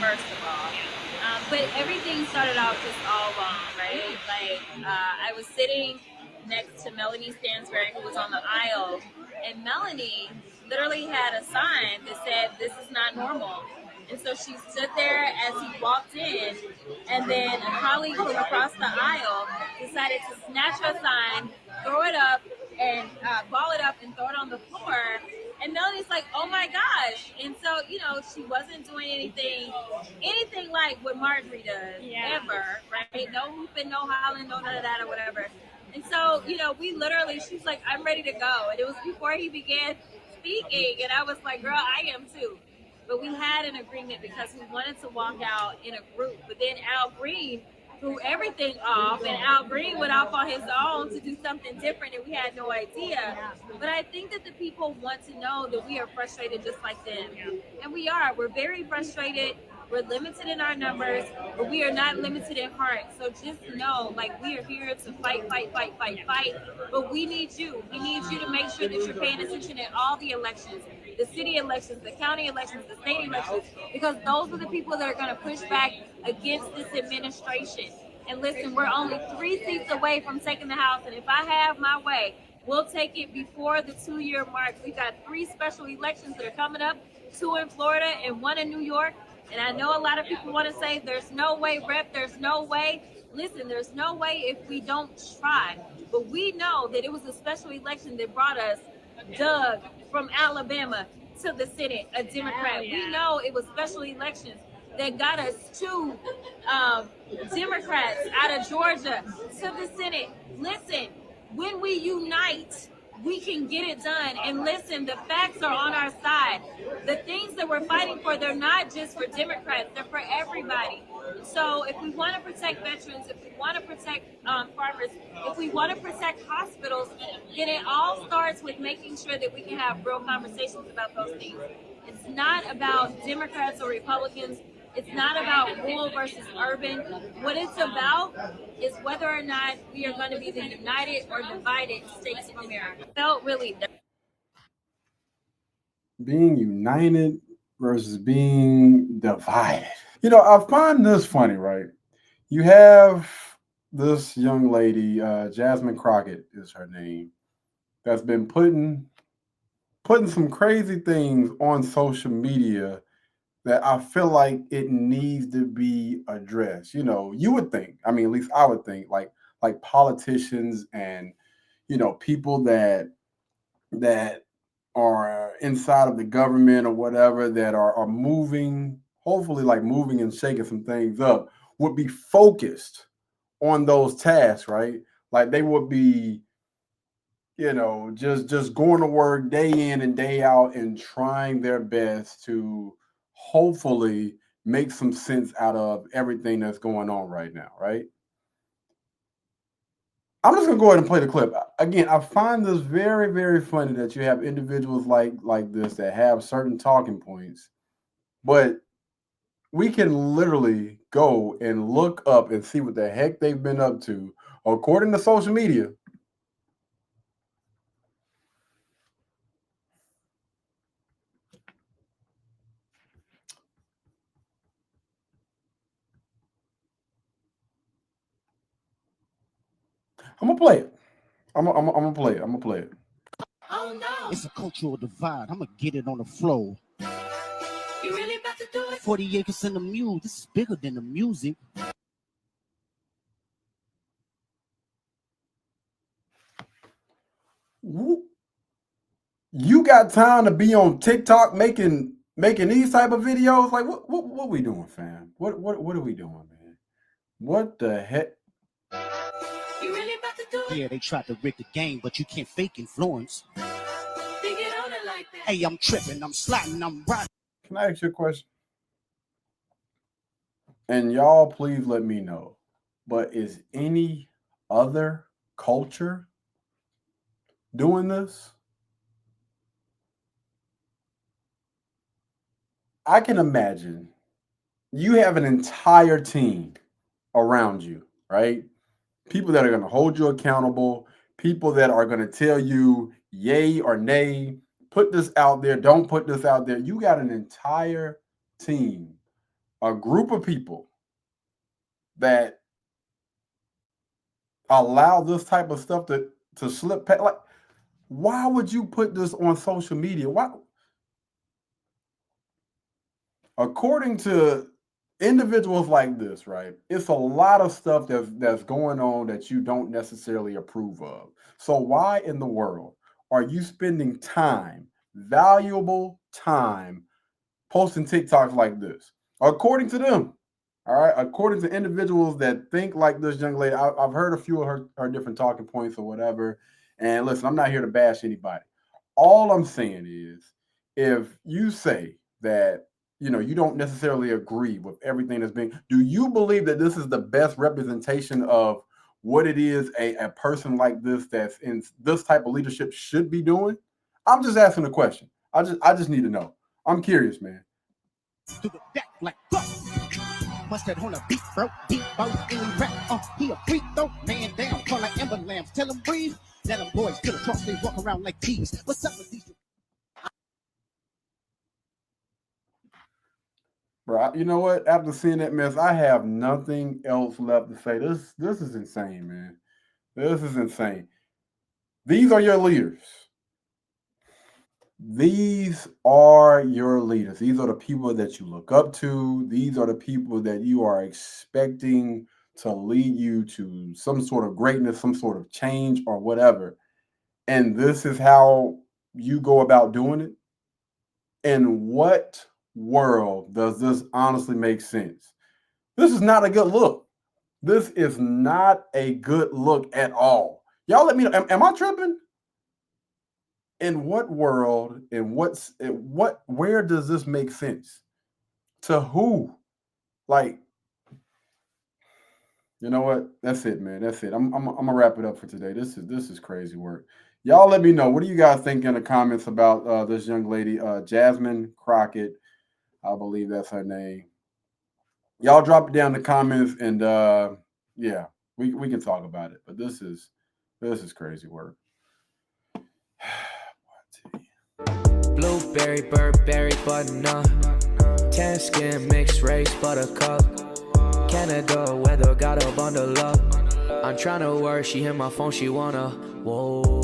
first of all. But everything started off just all wrong, right? Like I was sitting next to Melanie Stansberry, who was on the aisle, and Melanie literally had a sign that said, "This is not normal." And so she stood there as he walked in, and then a colleague from across the aisle decided to snatch her sign, throw it up, and ball it up and throw it on the floor. And Melanie's like, "Oh my gosh!" And so, she wasn't doing anything like what Marjorie does ever, right? No hooping, no hollering, no none of that or whatever. And so, we literally, she's like, "I'm ready to go." And it was before he began speaking, and I was like, "Girl, I am too." But we had an agreement because we wanted to walk out in a group. But then Al Green threw everything off, and Al Green went off on his own to do something different, and we had no idea. But I think that the people want to know that we are frustrated just like them. And we are. We're very frustrated. We're limited in our numbers, but we are not limited in heart. So just know, like, we are here to fight, fight, fight, fight, fight. But we need you. We need you to make sure that you're paying attention in all the elections, the city elections, the county elections, the state elections, because those are the people that are going to push back against this administration. And listen, we're only 3 seats away from taking the House. And if I have my way, we'll take it before the 2-year mark. We've got 3 special elections that are coming up, 2 in Florida and 1 in New York. And I know a lot of people want to say, "There's no way, Rep, there's no way." Listen, there's no way if we don't try. But we know that it was a special election that brought us Doug from Alabama to the Senate, a Democrat. We know it was special elections that got us 2 Democrats out of Georgia to the Senate. Listen, when we unite, we can get it done. And listen, the facts are on our side. The things that we're fighting for, they're not just for Democrats, they're for everybody. So if we want to protect veterans, if we want to protect farmers, if we want to protect hospitals, then it all starts with making sure that we can have real conversations about those things. It's not about Democrats or Republicans. It's not about rural versus urban. What it's about is whether or not we are going to be the united or divided states of America. Felt really Being united versus being divided. I find this funny, right? You have this young lady, Jasmine Crockett is her name, that's been putting some crazy things on social media that I feel like it needs to be addressed. You would think, I mean, at least I would think, like politicians and people that are inside of the government or whatever that are moving, hopefully like moving and shaking some things up, would be focused on those tasks, right? Like they would be, just going to work day in and day out and trying their best to hopefully make some sense out of everything that's going on right now, right? I'm just gonna go ahead and play the clip. Again, I find this very, very funny that you have individuals like this that have certain talking points, but we can literally go and look up and see what the heck they've been up to according to social media. I'm gonna play it. I'm gonna play it. I'm gonna play it. Oh no. It's a cultural divide. I'm gonna get it on the floor. You really about to do it? 40 acres in the mule. This is bigger than the music. You got time to be on TikTok making these type of videos? Like what we doing, fam? What are we doing, man? What the heck? You really about to do it? Yeah, they tried to rig the game, but you can't fake influence. They get on it like that. Hey, I'm tripping, I'm sliding, I'm riding. Can I ask you a question? And y'all, please let me know. But is any other culture doing this? I can imagine you have an entire team around you, right? People that are going to hold you accountable, people that are going to tell you yay or nay, put this out there, don't put this out there. You got an entire team a group of people that allow this type of stuff to slip past. Like, why would you put this on social media? Why? According to individuals like this, right? It's a lot of stuff that's going on that you don't necessarily approve of. So why in the world are you spending time, valuable time, posting TikToks like this? According to them, all right. According to individuals that think like this young lady, I've heard a few of her different talking points or whatever. And listen, I'm not here to bash anybody. All I'm saying is, if you say that you don't necessarily agree with everything that's being, do you believe that this is the best representation of what it is a person like this that's in this type of leadership should be doing? I'm just asking a question. I just need to know. I'm curious, man. To the deck like fuck. Mustard on a beat, bro. Deep boat in rap. He a freak though. Man down. Call like Ember Lambs. Tell him breathe. Let them boys to the cross. They walk around like thieves. What's up with these? Bro, you know what? After seeing that mess, I have nothing else left to say. This is insane, man. This is insane. These are your leaders. These are your leaders. These are the people that you look up to. These are the people that you are expecting to lead you to some sort of greatness, some sort of change or whatever. And this is how you go about doing it. In what world does this honestly make sense? This is not a good look. This is not a good look at all. Y'all let me know. Am I tripping? In what world, where does this make sense? To who? Like, you know what? That's it, man. That's it. I'm gonna wrap it up for today. This is crazy work. Y'all let me know. What do you guys think in the comments about this young lady, Jasmine Crockett? I believe that's her name. Y'all drop it down in the comments, and yeah, we can talk about it. But this is crazy work. Blueberry, Burberry, button-up. Tan skin, mixed race, buttercup. Canada weather, got a bundle up. I'm tryna work, she hit my phone, she wanna. Whoa.